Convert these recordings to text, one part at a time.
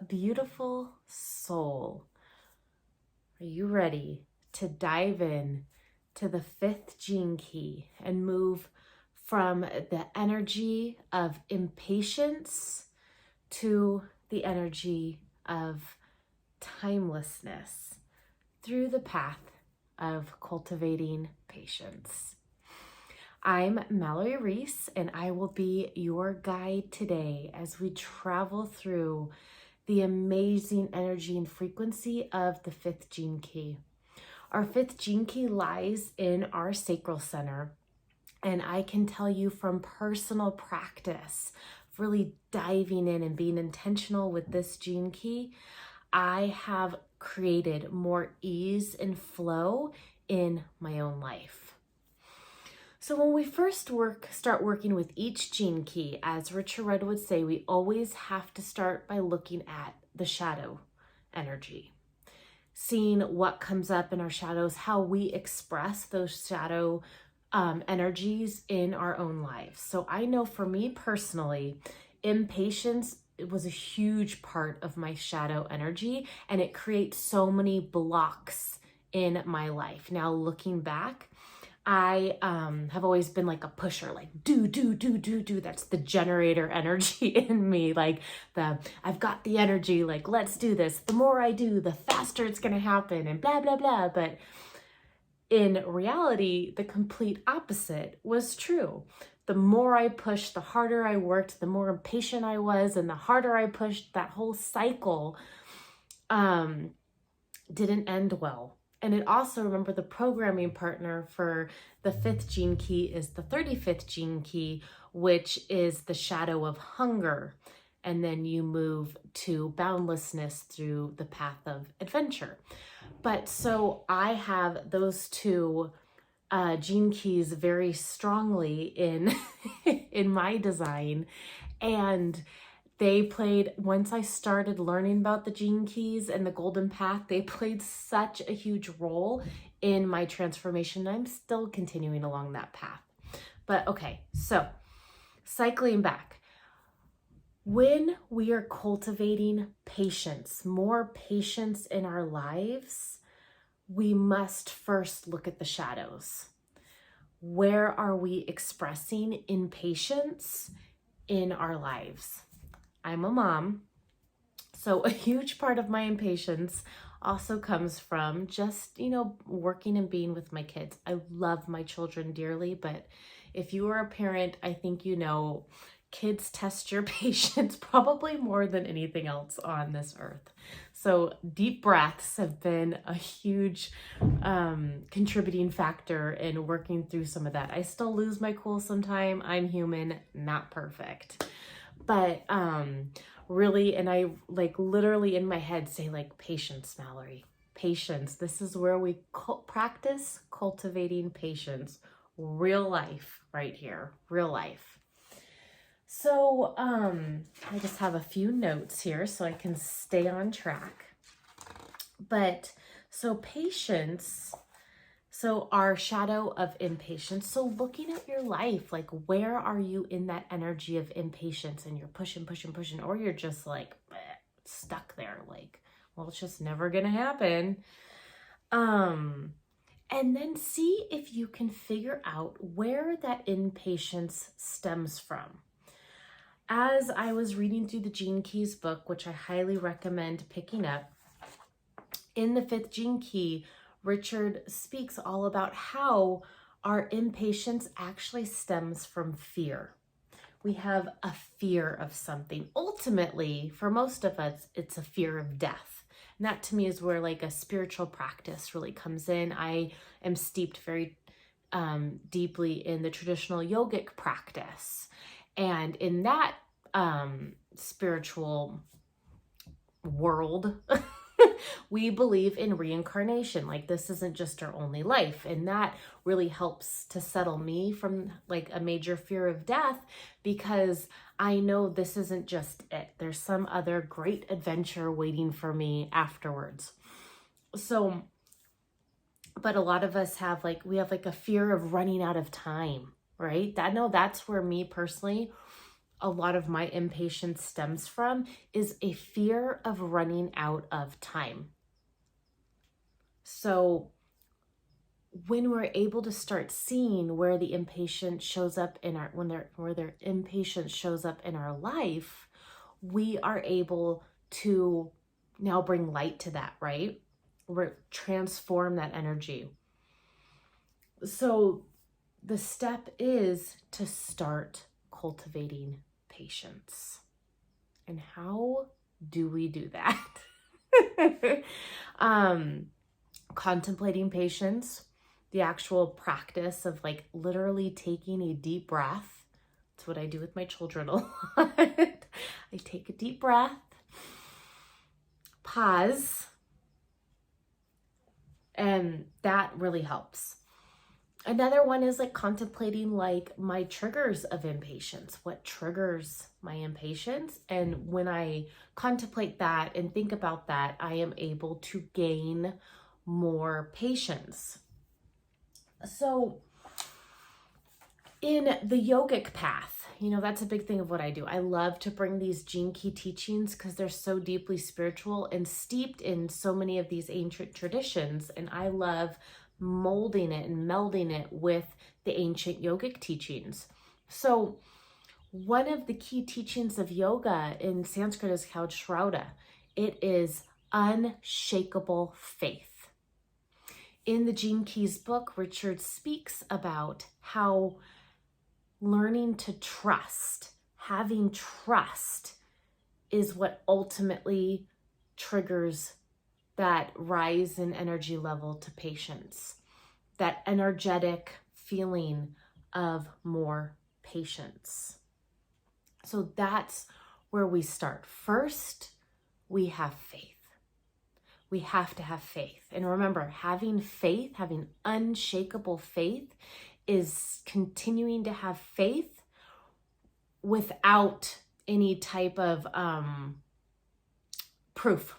beautiful soul, are you ready to dive in to the fifth gene key and move from the energy of impatience to the energy of timelessness through the path of cultivating patience? I'm Mallory Riess, and I will be your guide today as we travel through the amazing energy and frequency of the fifth gene key. Our fifth gene key lies in our sacral center, and I can tell you from personal practice, really diving in and being intentional with this gene key, I have created more ease and flow in my own life. So when we first start working with each gene key, as Richard Rudd would say, we always have to start by looking at the shadow energy, seeing what comes up in our shadows, how we express those shadow energies in our own lives. So I know for me personally, impatience, it was a huge part of my shadow energy, and it creates so many blocks in my life. Now looking back, I have always been like a pusher, like do. That's the generator energy in me. Like I've got the energy, like let's do this. The more I do, the faster it's gonna happen and blah, blah, blah. But in reality, the complete opposite was true. The more I pushed, the harder I worked, the more impatient I was, and the harder I pushed, that whole cycle didn't end well. And it also, remember, the programming partner for the fifth gene key is the 35th gene key, which is the shadow of hunger. And then you move to boundlessness through the path of adventure. But so I have those two gene keys very strongly in in my design, and they played, once I started learning about the gene keys and the golden path, they played such a huge role in my transformation. I'm still continuing along that path. But okay, so cycling back, when we are cultivating patience, more patience in our lives, we must first look at the shadows. Where are we expressing impatience in our lives? I'm a mom, so a huge part of my impatience also comes from just, working and being with my kids. I love my children dearly, but if you are a parent, I think kids test your patience probably more than anything else on this earth. So deep breaths have been a huge contributing factor in working through some of that. I still lose my cool sometime. I'm human, not perfect. But really, and I literally in my head say patience, Mallory, patience. This is where we practice cultivating patience. Real life right here, real life. So I just have a few notes here so I can stay on track. But so patience, so our shadow of impatience. So looking at your life, where are you in that energy of impatience, and you're pushing, or you're just stuck there, well, it's just never gonna happen. And then see if you can figure out where that impatience stems from. As I was reading through the Gene Keys book, which I highly recommend picking up, in the fifth gene key, Richard speaks all about how our impatience actually stems from fear. We have a fear of something. Ultimately, for most of us, it's a fear of death. And that to me is where a spiritual practice really comes in. I am steeped very deeply in the traditional yogic practice. And in that spiritual world, we believe in reincarnation. This isn't just our only life. And that really helps to settle me from a major fear of death, because I know this isn't just it. There's some other great adventure waiting for me afterwards. So, but a lot of us have we have a fear of running out of time, right? That's where me personally, a lot of my impatience stems from is a fear of running out of time. So when we're able to start seeing where the impatience shows up in our, where their impatience shows up in our life, we are able to now bring light to that, right? Transform that energy. So the step is to start cultivating patience. And how do we do that? Contemplating patience, the actual practice of like literally taking a deep breath. That's what I do with my children a lot. I take a deep breath, pause, and that really helps. Another one is like contemplating like my triggers of impatience. What triggers my impatience? And when I contemplate that and think about that, I am able to gain more patience. So in the yogic path, that's a big thing of what I do. I love to bring these gene key teachings because they're so deeply spiritual and steeped in so many of these ancient traditions. And I love molding it and melding it with the ancient yogic teachings. So one of the key teachings of yoga in Sanskrit is called Shraddha. It is unshakable faith. In the Gene Keys book, Richard speaks about how learning to trust, having trust, is what ultimately triggers that rise in energy level to patience, that energetic feeling of more patience. So that's where we start. First, we have faith. We have to have faith. And remember, having faith, having unshakable faith, is continuing to have faith without any type of proof,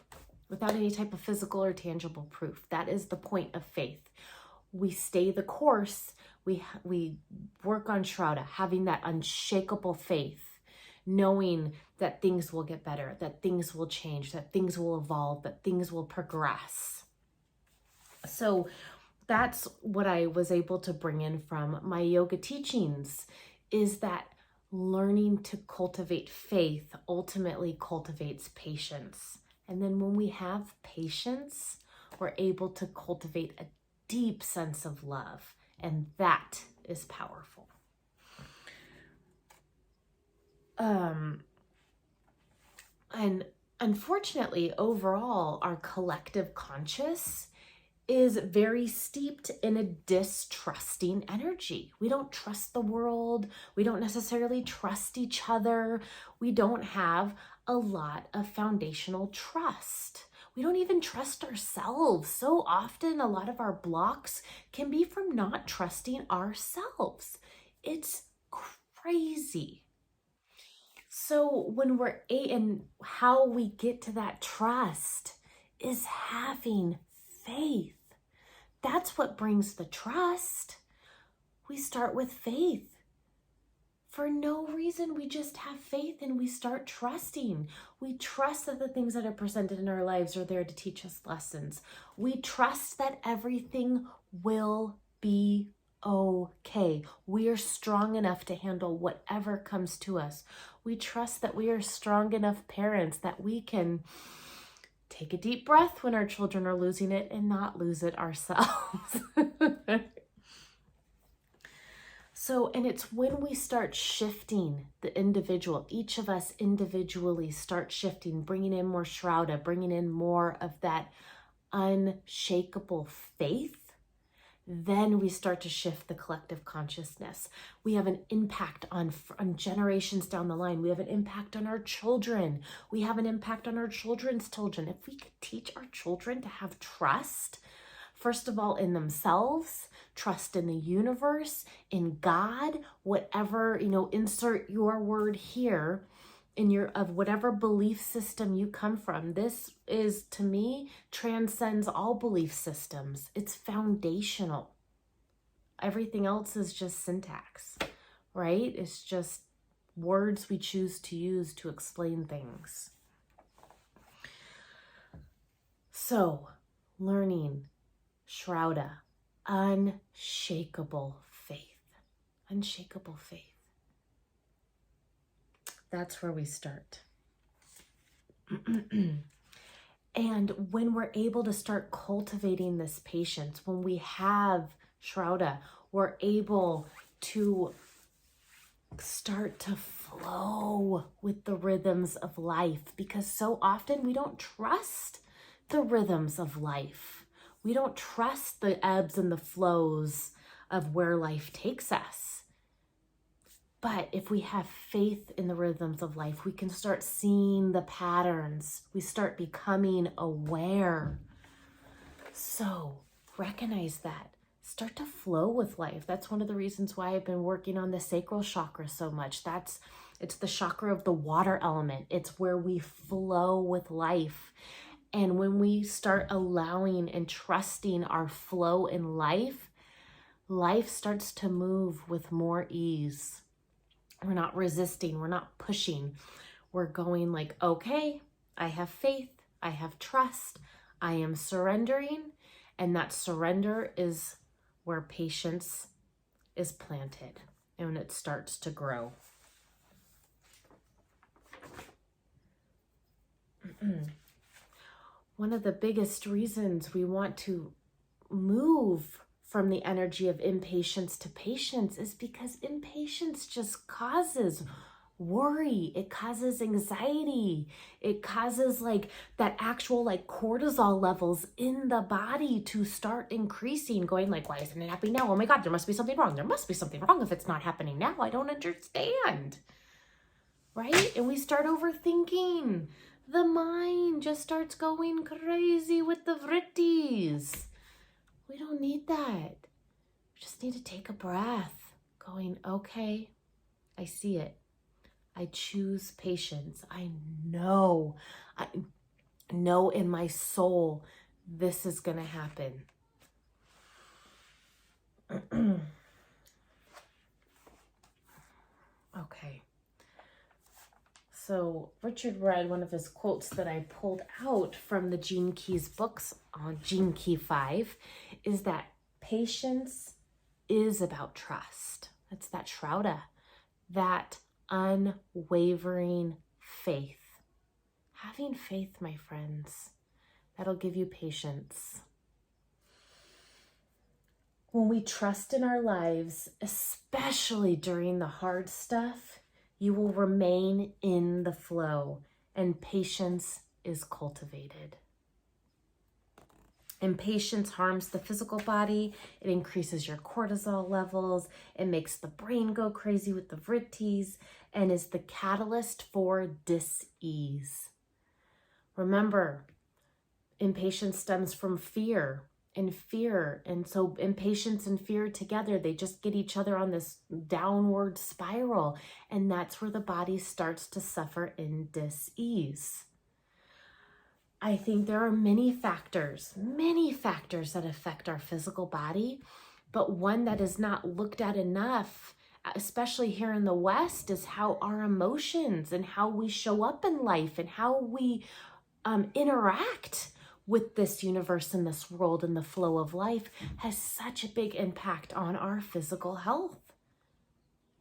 without any type of physical or tangible proof. That is the point of faith. We stay the course. We work on Shraddha, having that unshakable faith, knowing that things will get better, that things will change, that things will evolve, that things will progress. So that's what I was able to bring in from my yoga teachings, is that learning to cultivate faith ultimately cultivates patience. And then when we have patience, we're able to cultivate a deep sense of love. And that is powerful. And unfortunately, overall, our collective conscious is very steeped in a distrusting energy. We don't trust the world. We don't necessarily trust each other. We don't have a lot of foundational trust. We don't even trust ourselves. So often, a lot of our blocks can be from not trusting ourselves. It's crazy. So when and how we get to that trust is having faith. That's what brings the trust. We start with faith. For no reason, we just have faith and we start trusting. We trust that the things that are presented in our lives are there to teach us lessons. We trust that everything will be okay. We are strong enough to handle whatever comes to us. We trust that we are strong enough parents that we can take a deep breath when our children are losing it and not lose it ourselves. So, and it's when we start shifting the individual, each of us individually start shifting, bringing in more Shraddha, bringing in more of that unshakable faith, then we start to shift the collective consciousness. We have an impact on generations down the line. We have an impact on our children. We have an impact on our children's children. If we could teach our children to have trust, first of all, in themselves, trust in the universe, in God, whatever, insert your word here of whatever belief system you come from. This is, to me, transcends all belief systems. It's foundational. Everything else is just syntax, right? It's just words we choose to use to explain things. So, learning Shrouda, unshakable faith. Unshakable faith. That's where we start. And when we're able to start cultivating this patience, when we have Shrouda, we're able to start to flow with the rhythms of life, because so often we don't trust the rhythms of life. We don't trust the ebbs and the flows of where life takes us. But if we have faith in the rhythms of life, we can start seeing the patterns. We start becoming aware. So recognize that. Start to flow with life. That's one of the reasons why I've been working on the sacral chakra so much. It's the chakra of the water element. It's where we flow with life. And when we start allowing and trusting our flow in life, life starts to move with more ease. We're not resisting. We're not pushing. We're going like, okay, I have faith. I have trust. I am surrendering. And that surrender is where patience is planted and it starts to grow. One of the biggest reasons we want to move from the energy of impatience to patience is because impatience just causes worry. It causes anxiety. It causes like that actual like cortisol levels in the body to start increasing, going like, why isn't it happening now? Oh my God, there must be something wrong. There must be something wrong if it's not happening now. I don't understand. Right? And we start overthinking. The mind just starts going crazy with the vrittis. We don't need that. We just need to take a breath, going, okay, I see it. I choose patience. I know in my soul, this is going to happen. Okay. So Richard read one of his quotes that I pulled out from the Gene Keys books on Gene Key 5 is that patience is about trust. That's that Shrouda, that unwavering faith. Having faith, my friends, that'll give you patience. When we trust in our lives, especially during the hard stuff, you will remain in the flow and patience is cultivated. Impatience harms the physical body. It increases your cortisol levels. It makes the brain go crazy with the vrittis and is the catalyst for dis-ease. Remember, impatience stems from fear. And so impatience and fear together, they just get each other on this downward spiral. And that's where the body starts to suffer in dis-ease. I think there are many factors that affect our physical body, but one that is not looked at enough, especially here in the West, is how our emotions and how we show up in life and how we interact with this universe and this world and the flow of life has such a big impact on our physical health.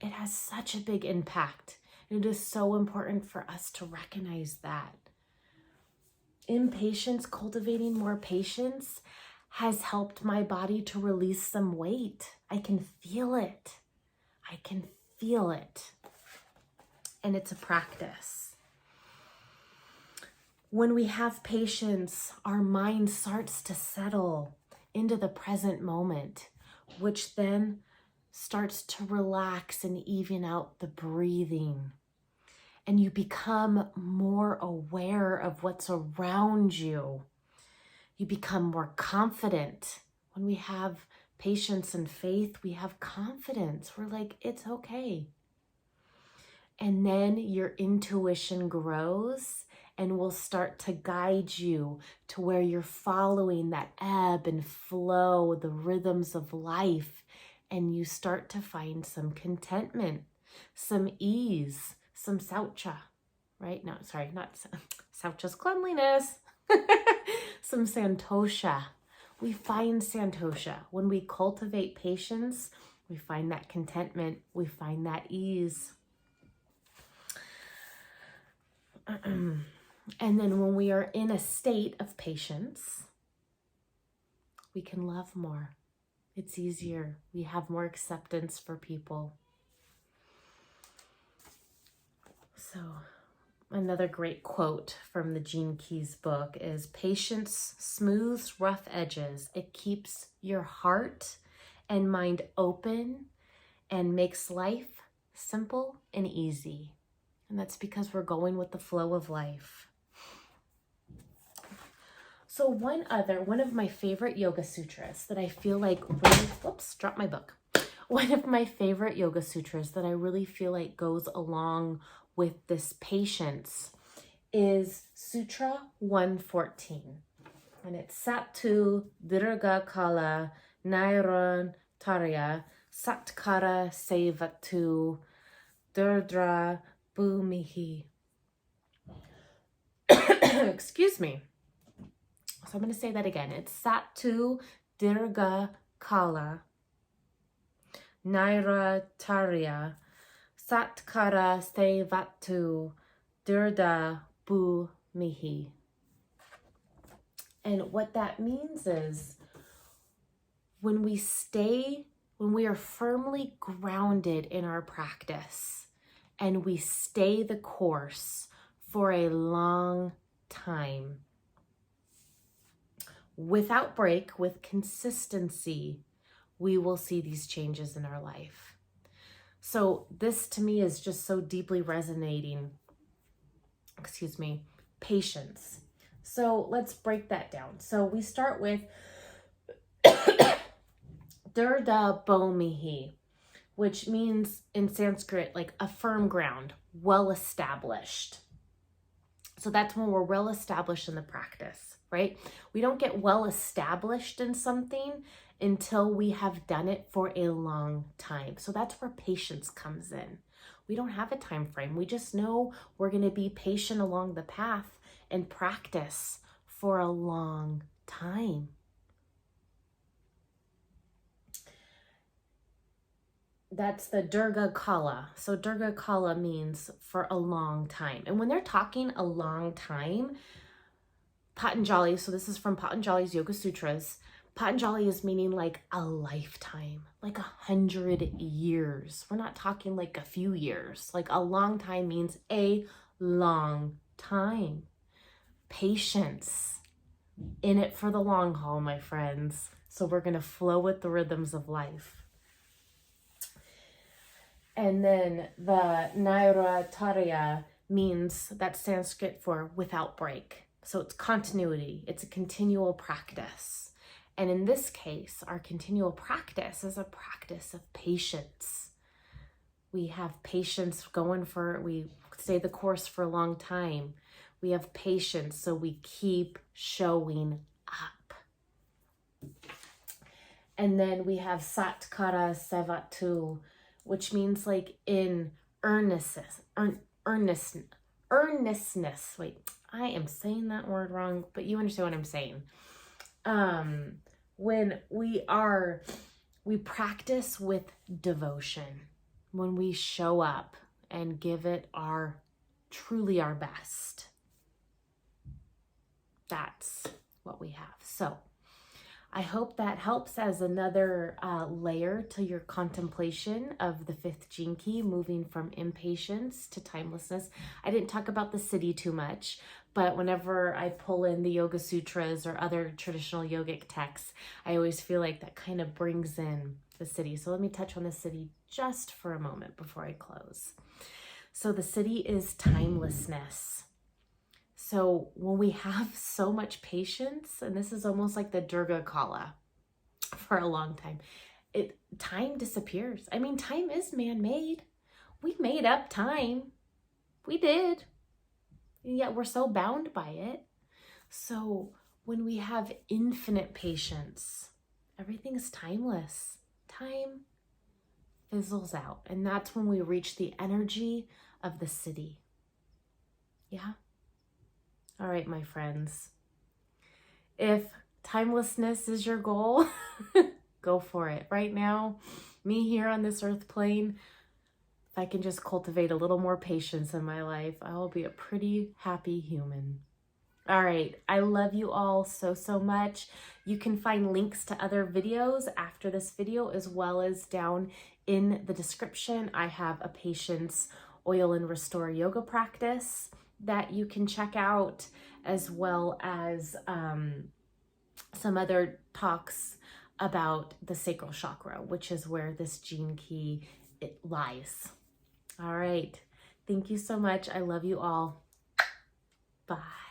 It has such a big impact. And it is so important for us to recognize that. Impatience, cultivating more patience, has helped my body to release some weight. I can feel it. I can feel it. And it's a practice. When we have patience, our mind starts to settle into the present moment, which then starts to relax and even out the breathing. And you become more aware of what's around you. You become more confident. When we have patience and faith, we have confidence. We're like, it's okay. And then your intuition grows and will start to guide you to where you're following that ebb and flow, the rhythms of life, and you start to find some contentment. some ease, some saucha, right? No, sorry, not saucha's cleanliness, some santosha. We find santosha. When we cultivate patience, we find that contentment, we find that ease. And then when we are in a state of patience, we can love more. It's easier. We have more acceptance for people. So another great quote from the Gene Keys book is, patience smooths rough edges. It keeps your heart and mind open and makes life simple and easy. And that's because we're going with the flow of life. So one of my favorite yoga sutras that I feel like really, whoops, dropped my book. One of my favorite yoga sutras that I really feel like goes along with this patience is Sutra 114. And it's Satu Dirga Kala Nairon Tarya Satkara Sevatu Durdra Bhumihi. Excuse me. So I'm going to say that again. It's Satu Dirga Kala Naira Tarya Satkara Sevatu Dirda Bu Mihi. And what that means is when we are firmly grounded in our practice and we stay the course for a long time, without break, with consistency, we will see these changes in our life. So this to me is just so deeply resonating. Patience. So let's break that down. So we start with Durda Bomihi, which means in Sanskrit like a firm ground, well established. So that's when we're well established in the practice, right? We don't get well established in something until we have done it for a long time. So that's where patience comes in. We don't have a time frame. We just know we're going to be patient along the path and practice for a long time. That's the Durga Kala. So Durga Kala means for a long time. And when they're talking a long time, Patanjali, so this is from Patanjali's Yoga Sutras, Patanjali is meaning like a lifetime, like 100 years. We're not talking like a few years. Like a long time means a long time. Patience. In it for the long haul, my friends. So we're going to flow with the rhythms of life. And then the Nairatarya means, that's Sanskrit for without break. So it's continuity. It's a continual practice. And in this case, our continual practice is a practice of patience. We have patience we stay the course for a long time. We have patience, so we keep showing up. And then we have Satkara Sevatu, which means like in earnestness. Wait, I am saying that word wrong, but you understand what I'm saying. When we practice with devotion, when we show up and give it truly our best. That's what we have. So I hope that helps as another layer to your contemplation of the fifth gene key, moving from impatience to timelessness. I didn't talk about the siddhi too much, but whenever I pull in the Yoga Sutras or other traditional yogic texts, I always feel like that kind of brings in the siddhi. So let me touch on the siddhi just for a moment before I close. So the siddhi is timelessness. So when we have so much patience, and this is almost like the Durga Kala for a long time, time disappears. I mean, time is man-made. We made up time. We did. And yet we're so bound by it. So when we have infinite patience, everything is timeless. Time fizzles out. And that's when we reach the energy of the siddhi. Yeah? All right, my friends. If timelessness is your goal, go for it. Right now, me here on this earth plane, if I can just cultivate a little more patience in my life, I will be a pretty happy human. All right, I love you all so, so much. You can find links to other videos after this video, as well as down in the description. I have a patience oil and restore yoga practice that you can check out, as well as some other talks about the sacral chakra, which is where this gene key lies. All right. Thank you so much. I love you all. Bye.